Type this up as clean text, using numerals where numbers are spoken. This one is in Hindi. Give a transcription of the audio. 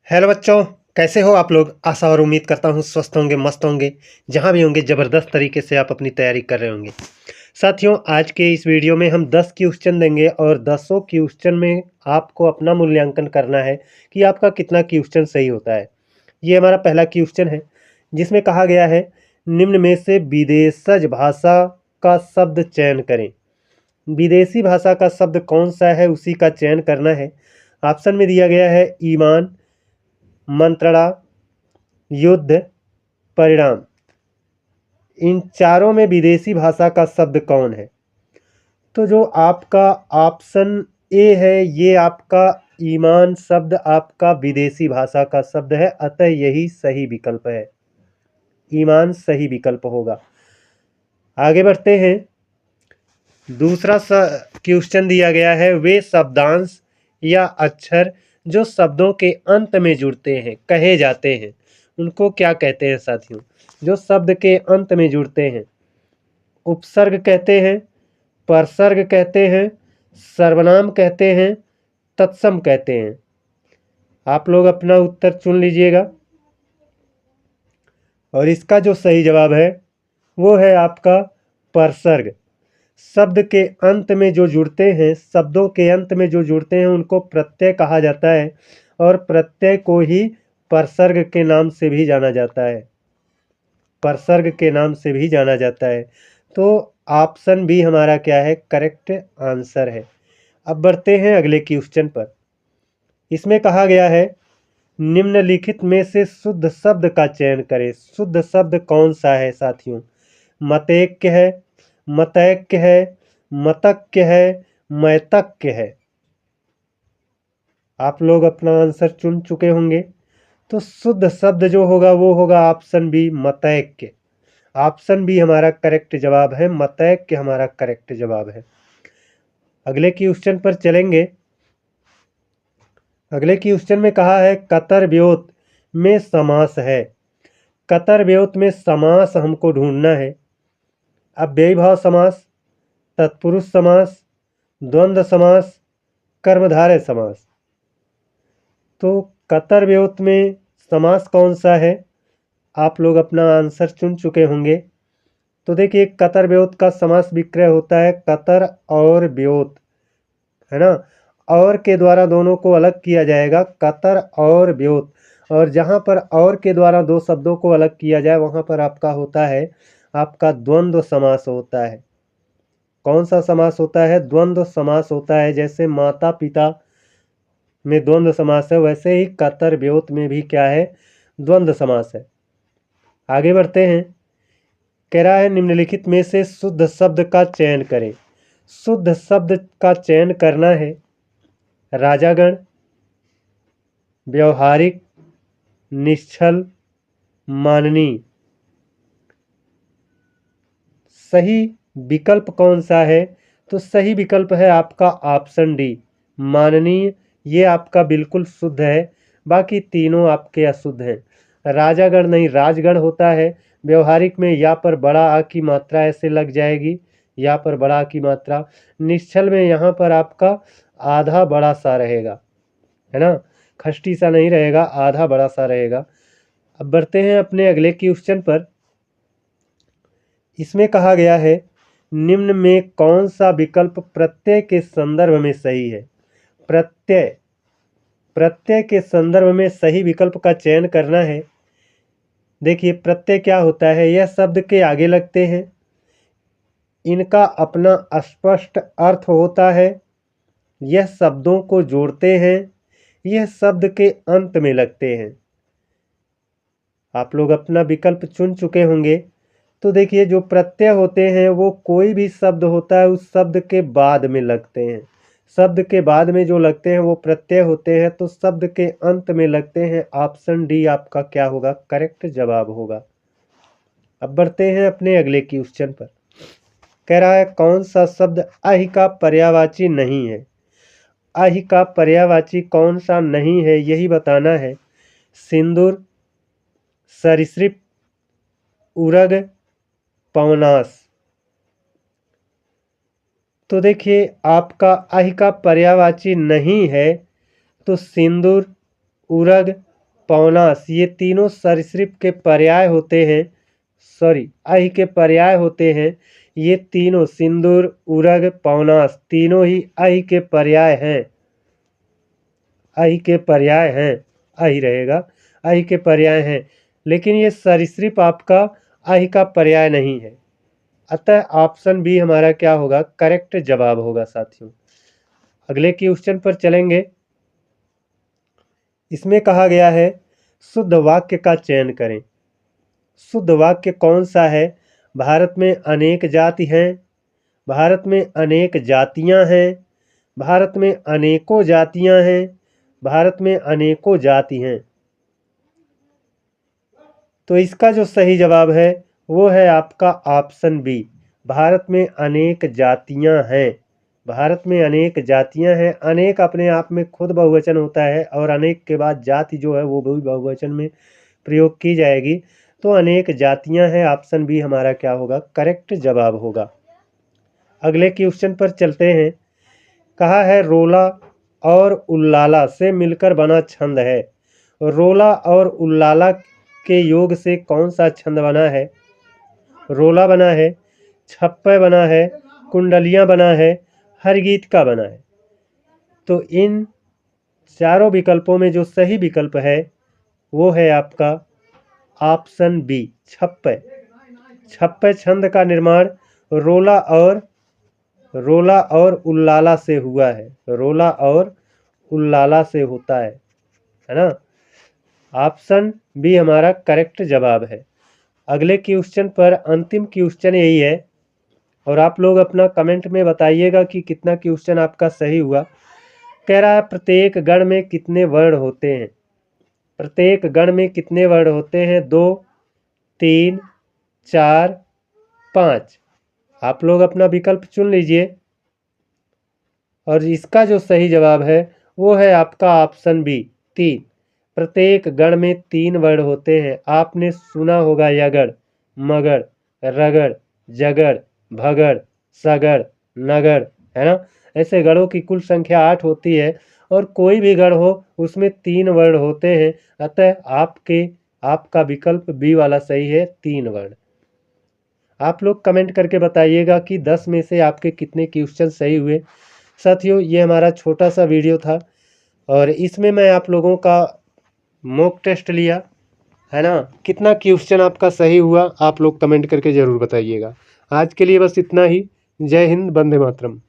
हेलो बच्चों, कैसे हो आप लोग। आशा और उम्मीद करता हूँ स्वस्थ होंगे, मस्त होंगे। जहाँ भी होंगे ज़बरदस्त तरीके से आप अपनी तैयारी कर रहे होंगे। साथियों, आज के इस वीडियो में हम 10 क्वेश्चन देंगे और 10 क्वेश्चन में आपको अपना मूल्यांकन करना है कि आपका कितना क्वेश्चन सही होता है। ये हमारा पहला क्वेश्चन है जिसमें कहा गया है, निम्न में से विदेशज भाषा का शब्द चयन करें। विदेशी भाषा का शब्द कौन सा है उसी का चयन करना है। ऑप्शन में दिया गया है ईमान, मंत्रणा, युद्ध, परिणाम। इन चारों में विदेशी भाषा का शब्द कौन है? तो जो आपका ऑप्शन ए है, ये आपका ईमान शब्द आपका विदेशी भाषा का शब्द है, अतः यही सही विकल्प है। ईमान सही विकल्प होगा। आगे बढ़ते हैं। दूसरा क्वेश्चन दिया गया है, वे शब्दांश या अक्षर जो शब्दों के अंत में जुड़ते हैं कहे जाते हैं, उनको क्या कहते हैं साथियों? जो शब्द के अंत में जुड़ते हैं, उपसर्ग कहते हैं, परसर्ग कहते हैं, सर्वनाम कहते हैं, तत्सम कहते हैं। आप लोग अपना उत्तर चुन लीजिएगा। और इसका जो सही जवाब है वो है आपका परसर्ग। शब्द के अंत में जो जुड़ते हैं, शब्दों के अंत में जो जुड़ते हैं उनको प्रत्यय कहा जाता है, और प्रत्यय को ही परसर्ग के नाम से भी जाना जाता है। परसर्ग के नाम से भी जाना जाता है। तो ऑप्शन बी हमारा क्या है? करेक्ट आंसर है। अब बढ़ते हैं अगले क्वेश्चन पर। इसमें कहा गया है, निम्नलिखित में से शुद्ध शब्द का चयन करें। शुद्ध शब्द कौन सा है साथियों? मतैक्य है, मतैक्य है, मतक्य है, मैतक्य है। आप लोग अपना आंसर चुन चुके होंगे। तो शुद्ध शब्द जो होगा वो होगा ऑप्शन बी, मतैक्य। ऑप्शन बी हमारा करेक्ट जवाब है, मतैक्य हमारा करेक्ट जवाब है। अगले क्वेश्चन पर चलेंगे। अगले क्वेश्चन में कहा है, कतर व्योत में समास है। कतर व्योत में समास हमको ढूंढना है। अव्ययीभाव समास, तत्पुरुष समास, द्वंद्व समास, कर्मधारय समास। तो कतर व्योत में समास कौन सा है? आप लोग अपना आंसर चुन चुके होंगे। तो देखिए, कतर व्योत का समास विक्रय होता है कतर और व्योत, है ना। और के द्वारा दोनों को अलग किया जाएगा, कतर और व्योत। और जहाँ पर और के द्वारा दो शब्दों को अलग किया जाए वहाँ पर आपका होता है, आपका द्वंद्व समास होता है। कौन सा समास होता है? द्वंद्व समास होता है। जैसे माता पिता में द्वंद्व समास है, वैसे ही कतर व्योत में भी क्या है? द्वंद्व समास है। आगे बढ़ते हैं। कह रहा है, निम्नलिखित में से शुद्ध शब्द का चयन करें। शुद्ध शब्द का चयन करना है। राजागण, व्यवहारिक, निश्चल, माननीय। सही विकल्प कौन सा है? तो सही विकल्प है आपका ऑप्शन डी, माननीय। ये आपका बिल्कुल शुद्ध है, बाकी तीनों आपके अशुद्ध हैं। राजागण नहीं, राजगण होता है। व्यवहारिक में या पर बड़ा आ की मात्रा ऐसे लग जाएगी, या पर बड़ा आ की मात्रा। निश्चल में यहाँ पर आपका आधा बड़ा सा रहेगा, है ना, खष्टी सा नहीं रहेगा, आधा बड़ा सा रहेगा। अब बढ़ते हैं अपने अगले क्वेश्चन पर। इसमें कहा गया है, निम्न में कौन सा विकल्प प्रत्यय के संदर्भ में सही है? प्रत्यय, प्रत्यय के संदर्भ में सही विकल्प का चयन करना है। देखिए, प्रत्यय क्या होता है? यह शब्द के आगे लगते हैं, इनका अपना स्पष्ट अर्थ होता है, यह शब्दों को जोड़ते हैं, यह शब्द के अंत में लगते हैं। आप लोग अपना विकल्प चुन चुके होंगे। तो देखिए, जो प्रत्यय होते हैं वो कोई भी शब्द होता है उस शब्द के बाद में लगते हैं। शब्द के बाद में जो लगते हैं वो प्रत्यय होते हैं, तो शब्द के अंत में लगते हैं। ऑप्शन डी आपका क्या होगा? करेक्ट जवाब होगा। अब बढ़ते हैं अपने अगले क्वेश्चन पर। कह रहा है, कौन सा शब्द अहि का पर्यायवाची नहीं है? अहि का पर्यायवाची कौन सा नहीं है यही बताना है। सिंदूर, सरीसृप, उरग, पवनास। तो देखिए, आपका अहि का पर्यायवाची नहीं है तो सिंदूर, उरग, पौनास, ये तीनों सरीसृप के पर्याय होते हैं। अहि के पर्याय होते हैं। ये तीनों सिंदूर, उरग, पौनास तीनों ही अहि के पर्याय हैं। अहि के पर्याय हैं, अहि रहेगा, अहि के पर्याय हैं। लेकिन ये सरीसृप आपका अहि का पर्याय नहीं है। अतः ऑप्शन बी हमारा क्या होगा, करेक्ट जवाब होगा साथियों। अगले क्वेश्चन पर चलेंगे। इसमें कहा गया है शुद्ध वाक्य का चयन करें। शुद्ध वाक्य कौन सा है? भारत में अनेक जाति हैं, भारत में अनेक जातियां हैं, भारत में अनेकों जातियां हैं, भारत में अनेकों जाति हैं। तो इसका जो सही जवाब है वो है आपका ऑप्शन बी, भारत में अनेक जातियां हैं। भारत में अनेक जातियां हैं। अनेक अपने आप में खुद बहुवचन होता है और अनेक के बाद जाति जो है वो भी बहुवचन में प्रयोग की जाएगी। तो अनेक जातियां हैं, ऑप्शन बी हमारा क्या होगा, करेक्ट जवाब होगा। अगले क्वेश्चन पर चलते हैं। कहा है रोला और उल्लाला से मिलकर बना छंद है। रोला और उल्लाला के योग से कौन सा छंद बना है? रोला बना है, छप्पय बना है, कुंडलियां बना है, हरगीत का बना है। तो इन चारों विकल्पों में जो सही विकल्प है वो है आपका ऑप्शन बी, छप्पय। छप्पय छंद का निर्माण रोला और उल्लाला से हुआ है। रोला और उल्लाला से होता है ना। ऑप्शन बी हमारा करेक्ट जवाब है। अगले क्वेश्चन पर, अंतिम क्वेश्चन यही है और आप लोग अपना कमेंट में बताइएगा कि कितना क्वेश्चन आपका सही हुआ। कह रहा है प्रत्येक गण में कितने वर्ण होते हैं? प्रत्येक गण में कितने वर्ण होते हैं? 2, 3, 4, 5। आप लोग अपना विकल्प चुन लीजिए और इसका जो सही जवाब है वो है आपका ऑप्शन बी, 3। प्रत्येक गण में 3 वर्ण होते हैं। आपने सुना होगा यगड़, मगड़, रगड़, जगड़, भगड़, सगड़, नगड़, है ना। ऐसे गणों की कुल संख्या 8 होती है और कोई भी गण हो उसमें 3 वर्ण होते हैं। अतः आपका विकल्प बी वाला सही है, 3 वर्ण। आप लोग कमेंट करके बताइएगा कि 10 में से आपके कितने क्वेश्चन सही हुए। साथियों, ये हमारा छोटा सा वीडियो था और इसमें मैं आप लोगों का मॉक टेस्ट लिया, है ना। कितना क्वेश्चन आपका सही हुआ आप लोग कमेंट करके ज़रूर बताइएगा। आज के लिए बस इतना ही। जय हिंद, वंदे मातरम।